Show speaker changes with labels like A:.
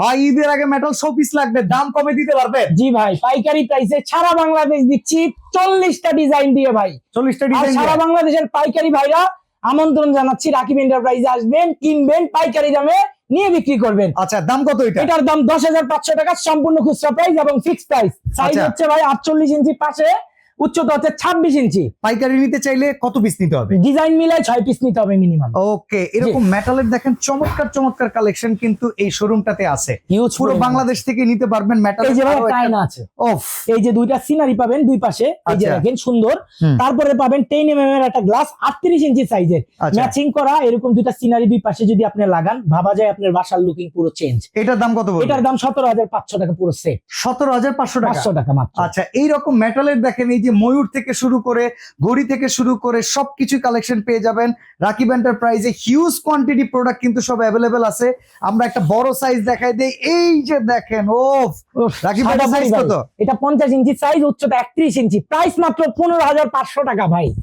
A: ভাই ঈদের আগে মেটাল শোপিস লাগবে, দাম কমে দিতে পারবেন?
B: জি ভাই, পাইকারি প্রাইসে সারা বাংলাদেশ দিচ্ছি 40টা ডিজাইন দিয়ে ভাই।
A: 40টা
B: আর
A: ডিজাইন
B: সারা বাংলাদেশের পাইকারি ভাইরা আমন্ত্রণ জানাচ্ছি, রাকিব এন্টারপ্রাইজে আসবেন, কিনবেন, পাইকারি দামে নিয়ে বিক্রি করবেন।
A: আচ্ছা, দাম কত এটা?
B: এটার দাম 10,500 টাকা, সম্পূর্ণ খুচরা প্রাইস এবং ফিক্সড প্রাইস। সাইজ
A: আচ্ছা।
B: হচ্ছে ভাই 48 ইঞ্চি পাশে, উচ্চতা হচ্ছে 26 ইঞ্চি।
A: পাইকারি নিতে চাইলে কত পিস নিতে হবে?
B: ডিজাইন মিলায় 6 পিস নিতে হবে মিনিমাম।
A: ওকে, এরকম মেটালের দেখেন চমৎকার চমৎকার কালেকশন কিন্তু এই শোরুমটাতে আছে।
B: হিউজ
A: পুরো বাংলাদেশ থেকে নিতে পারবেন মেটাল।
B: এই যে ভাই টাইনা আছে,
A: ওফ,
B: এই যে দুইটা সিনারি পাবেন দুই পাশে, এই যে
A: আচ্ছা।
B: দেখেন সুন্দর। তারপরে পাবেন 10 mm এর একটা গ্লাস 38 ইঞ্চি সাইজের,
A: আচ্ছা।
B: ম্যাচিং করা এরকম দুইটা সিনারি দুই পাশে যদি আপনি লাগান, ভাবা যায় আপনার বাসার লুকিং পুরো চেঞ্জ।
A: এটার দাম কত বলবেন?
B: এটার দাম 17,500 টাকা পুরো সেট।
A: 17,500 টাকা।
B: 500 টাকা মাত্র।
A: আচ্ছা, এইরকম মেটালের দেখেন এই যে ময়ূর থেকে শুরু করে ঘড়ি থেকে শুরু করে সবকিছু কালেকশন পেয়ে যাবেন রাকিব এন্টারপ্রাইজে। হিউজ কোয়ান্টিটি প্রোডাক্ট কিন্তু সব অ্যাভেলেবেল আছে। আমরা একটা বড় সাইজ দেখাই দেই, এই যে দেখেন, ওফ, রাকিব
B: সাদা
A: সাইজ
B: ভাই,
A: কত?
B: এটা 50 ইঞ্চি সাইজ, উচ্চতা 31 ইঞ্চি, প্রাইস মাত্র 15,500 টাকা ভাই।